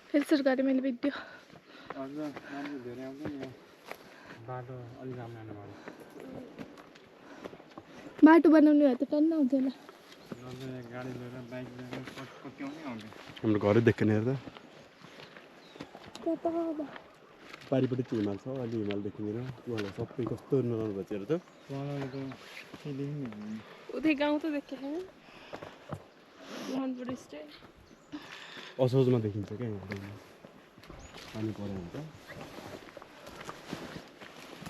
फेरि सुरु गरेँ मैले भिडियो। बाटो बनाउने भए त टन्न आउँथ्यो होला। हाम्रो घरै देख्ने हेर्दा कता अब पारिपट्टि चाहिँ हिमाल छ, अलि हिमाल देखिँदैन। उहाँलाई सबै कस्तो नराम्रो भएछ हेर त। उतै गाउँ त देखेको छैन। मोहनपुर स्टेट असोजमा देखिन्छ क्या यहाँ पानी पऱ्यो भने त।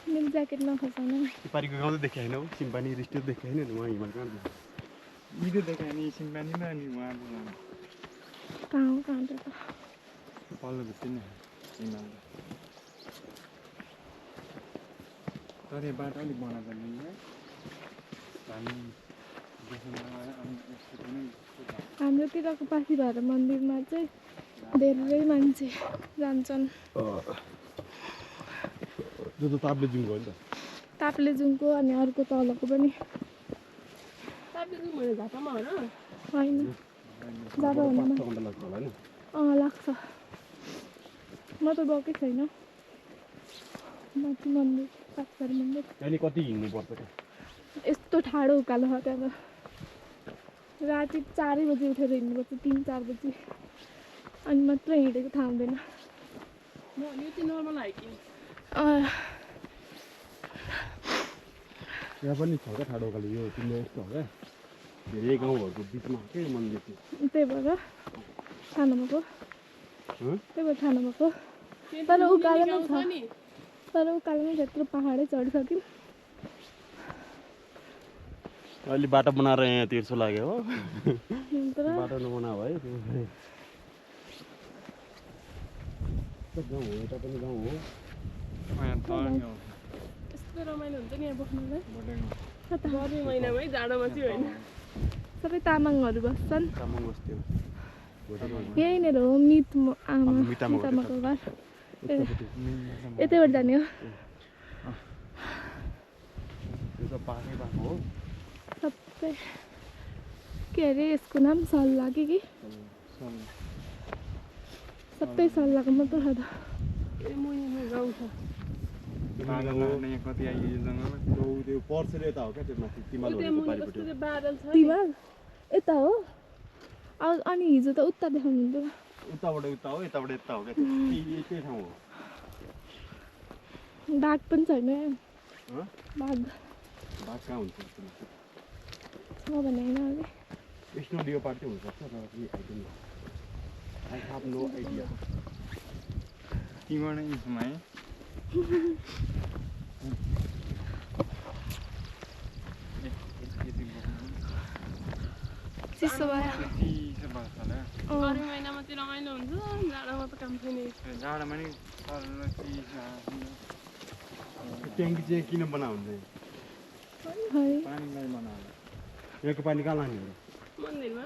मेरो ज्याकेट नखसाउनु। पारिको गाउँ त देखेको होइन हौ, सिम्पानी रिस्टेट देखेको होइन नि। उहाँ हिमाल कहाँ देखिन्छ? इधर देखा नहीं सिंपानी में नहीं वहाँ कहाँ त पल्लो भित्रै नै हिमाल तर यो बाटो अलिक बनाएको नि हामी हाम्रोतिरको पासीभाडा मन्दिरमा चाहिँ धेरै मान्छे जान्छन्। जो त ताप्लेजुङको हो नि त। ताप्लेजुङको अनि अर्को तलको पनि होइन जाँदा हुँदैन। लाग्छ। म त गएकै छैन माथि मन्दिर पासीभाडा मन्दिर। त्यहाँदेखि कति हिँड्नुपर्छ क्या? यस्तो ठाडो उकालो छ त्यहाँ त। राति 4 बजी उठेर हिँड्नुपर्छ, 3-4 बजी अनि मात्र हिँडेको थाहा हुँदैन। यहाँ पनि छ क्या ठाडो उकालो। यो तिम्रो यस्तो हो क्या, धेरै गाउँहरूको बिचमा के मन्दिर थियो। त्यही भएर थाहा नभएको। तर उकालोमा छ। तर उकालोमा त्यत्रो पाहाडै चढिसक्यौँ। अहिले बाटो बनाएर यहाँ तिर्सो लाग्यो हो। तर बाटो नबना भयो गाउँ हो, यता पनि गाउँ हो। यस्तो रमाइलो हुन्छ नि यहाँ बस्नुलाई। गर्मी महिनामै जाडोमा चाहिँ होइन। सबै तामाङहरू बस्छन्। तामाङ बस्ती हो। यहीँनिर हो मितामाको घर। यतैबाट जाने हो। सबै के अरे यसको नाम सल्ला कि सबै सल्लाको मात्र छ त। गाउँ छ। कति आइयो यो जङ्गलमा त्यो पर्सेर यता हो क्या, त्यो माथि तिमाल यता हो। अनि हिजो त उता देखाउनुहुन्थ्यो। उताबाट उता हो, यताबाट यता हो क्या। यतै ठाउँ हो। बाघ पनि छैन। बाघ कहाँ हुन्छ? छ भने होइन अरे स्नो लियोपार्ड चाहिँ हुनसक्छ तर आई हेभ नो आइडिया। तीबाट है चिसो भयो। गर्मी महिनामा चाहिँ रमाइलो हुन्छ, जाडोमा त काम छैन। जाडोमा नि ट्याङ्की चाहिँ किन बनाउँदै? पानीलाई बनाएर यहाँको पानी कहाँ लाने हो? मन्दिरमा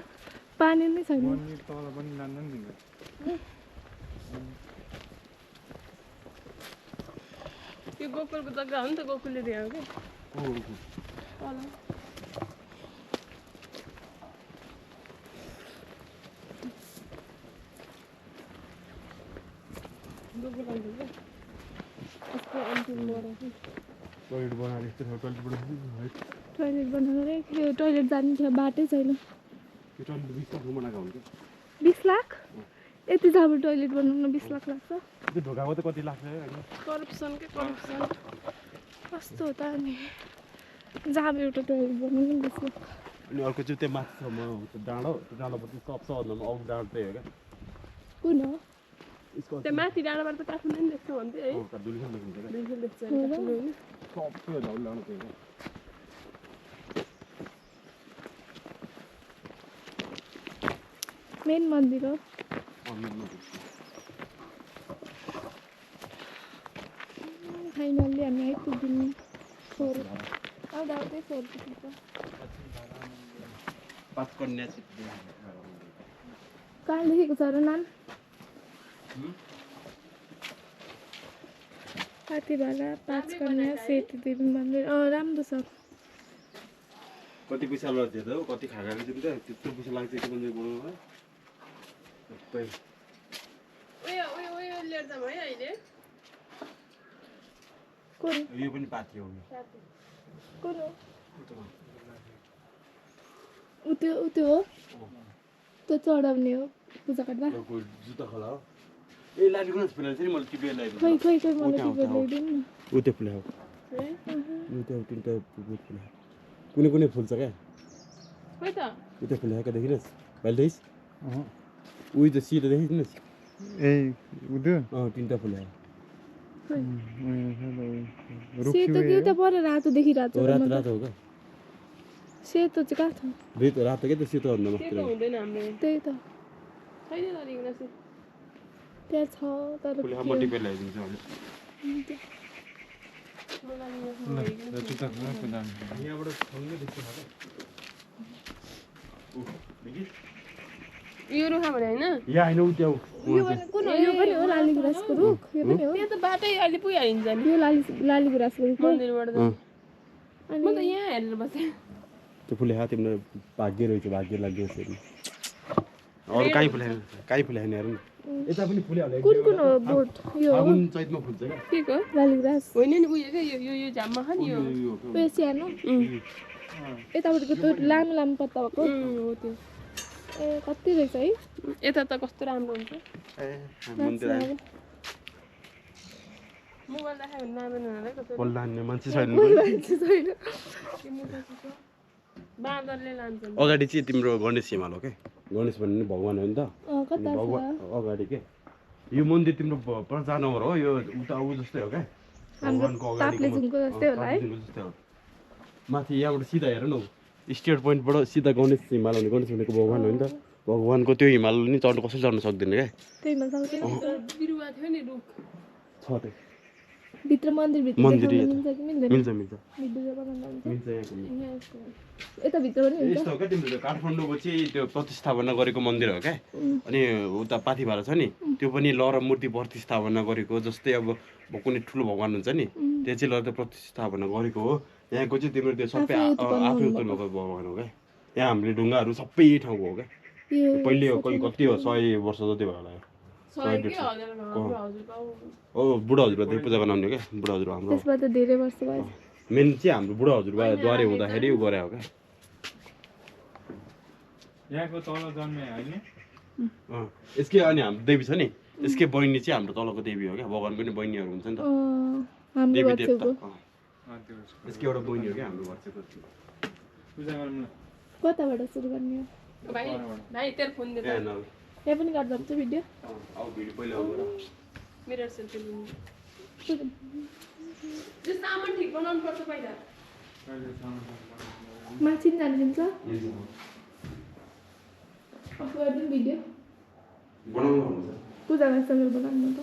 पानी नै छैन। मन्दिर तल पनि जान्छ नि तिम्रो। यो गोकुलको जग्गा हो नि त, गोकुलले दिएको के तल। गोकुल अन्तिम क्या यस्तो अन्तिम बढाएको। टोइलेट बनाएर यस्तो टोइलेट बनाएर टोइलेट जाने बाटै छैन। त्यो टोइलेट 20 लाख बनाएको हुन्छ। 20 लाख? यति जाबो टोइलेट बनाउन 20 लाख लाग्छ? त्यो ढोकाको त कति लाग्छ? करप्सन के करप्सन। कस्तो हो त अनि जाबो एउटा टोइलेट बनाउनु 20 लाख। अनि अर्को चाहिँ त्यो माथिसम्म डाँडो, त्यो डाँडोपछि सबभन्दा अरू डाँडो त्यही हो क्या। कुन हो? त्यो माथि डाँडाबाट त काठमाडौँ देख्छ भन्थ्यो है। सबै डाँडो त्यही हो। मेन मन्दिर हो। फाइनल्ली हामी आइपुग्यौँ। आउँदै 4 पुग्छ। कहाँ लेखेको छ र नाम? पाथिभाडा 5 कन्या सेती देवी मन्दिर। राम्रो छ। कति पैसा लाग्छ त? कति खाएको चाहिँ त्यत्रो पैसा लाग्छ त्यो मन्दिर बनाउनुलाई? लिएर जाऊँ है अहिले कुन यो पनि पाती हो कुन हो उतो हो त्यो चढाउने हो पूजा गर्दा यो जुत्ता खोला हो ए लाली गुनास फुलाएर चाहिँ मैले टिपेर ल्याइदिन्छु खै खै खै मलाई टिपेर ल्याइदिनु न ऊ त्यो फुला हो ऊ त्यो तिनवटा फुला कुनै कुनै फुल्छ क्या खोइ त ऊ त्यो फुलाएको देखिनुहोस् भाइले देखिस् उही त सिधो देखिदिनुहोस् ए उदो तिनवटा फुला सेतो कि त पर रातो देखिरहेको छ रातो रातो हो क्या सेतो चाहिँ कहाँ छ दुई त रातो के त सेतो भन्दा मात्र सेतो हुँदैन हाम्रो त्यही त छैन लाली गुनास त्यहाँ छ तर फुला म टिपेर ल्याइदिन्छु अहिले जुत्ता खोला पूजा यहाँबाट सँगै देख्छ होला देखिस् यो रुखा भने होइन यहाँ होइन ऊ त्यहाँ कुन हो यो पनि हो लाली गुराँसको रुख यो पनि हो त्यहाँ त बाटै अहिले पुगिहालिन्छ नि यो लाली गुराँसको रुख हो मन्दिरबाट त म त यहाँ हेरेर बसेँ त्यो फुले हा तिम्रो भाग्य रहेछ भाग्य लाग्यो फेरि अरू काहीँ फुलाएन हेर्नु यता पनि फुल्यो होला कुन कुन हो बोट यो हो फागुन चैतमा फुल्छ क्या के को लाली गुराँस होइन नि उयो क्या यो झाममा छ नि यो उयो सानो यतापट्टिको त्यो लामो लामो पत्ता भएको हो त्यो ए कति रहेछ है यता त कस्तो राम्रो हुन्छ मन्दिर आयो मोबाइल देखायो भने लाँदैन होला है कसैले बल्ल हान्ने मान्छे छैन मान्छे छैन बाँदरले लान्छ अगाडि चाहिँ तिम्रो गणेश हिमाल हो क्या गणेश भन्ने नि भगवान् हो नि त कता छ भगवान् अगाडि के यो मन्दिर तिम्रो प्रजानगर हो यो उता ऊ जस्तै हो क्या भगवान्को ताप्लेजुङको जस्तै होला है जस्तै हो माथि यहाँबाट सिधा हेर न स्टेट पोइन्टबाट सिधा गणेश हिमाल हुने गणेश भनेको भगवान् हो नि त भगवान्को त्यो हिमाल नि चढ्नु कसैले चढ्नु सक्दैन क्या त्यही भन्छ बिरुवा थियो नि रुख छ त भित्र मन्दिरभित्र मन्दिर देखाउन मिल्छ कि मिल्दैन मिल्छ मिल्छ भिडियो बनाउन हुन्छ मिल्छ यहाँको यता भित्र पनि हुन्छ यस्तो हो क्या तिम्रो काठमाडौँको चाहिँ त्यो प्रतिस्थापना गरेको मन्दिर हो क्या अनि उता पाथिभारा छ नि त्यो पनि लहर मूर्ति प्रतिस्थापना गरेको जस्तै अब कुनै ठुलो भगवान् हुन्छ नि त्यो चाहिँ लहर प्रतिस्थापना गरेको हो यहाँको चाहिँ तिम्रो त्यो सबै आफै उत्पन्न भएको भगवान् हो क्या यहाँ हामीले ढुङ्गाहरू सबै ठाउँको हो क्या पहिले हो कोही कति हो 100 वर्ष जति भयो होला हो बुढा हजुरबा पूजा गर्न आउने क्या बुढा हजुरबा हाम्रो त्यसबाट धेरै वर्ष भयो मेन चाहिँ हाम्रो बुढा हजुरबा द्वारे हुँदाखेरि उ गरे हो क्या यहाँको तल जन्मे होइन यसकै अनि हाम्रो देवी छ नि यसकै बहिनी चाहिँ हाम्रो तलको देवी हो क्या भगवान्को नि बहिनीहरू हुन्छ नि त हाम्रो देवी बच्चेको देवता यसकै एउटा बहिनी हो क्या हाम्रो बच्चेको पूजा गरौँ न कताबाट सुरु गर्ने हो भाइ भाइ तेरो फोन दे त यहाँ पनि गर्दा हुन्छ भिडियो अब भिडियो पहिला हो मेरो सेल्फी लिनु त्यो सामान ठिक बनाउनु पर्छ पहिला माथि पनि जानु दिन्छ गरिदिउँ भिडियो बनाउनु हुन्छ पूजा गर्छ बनाउनु त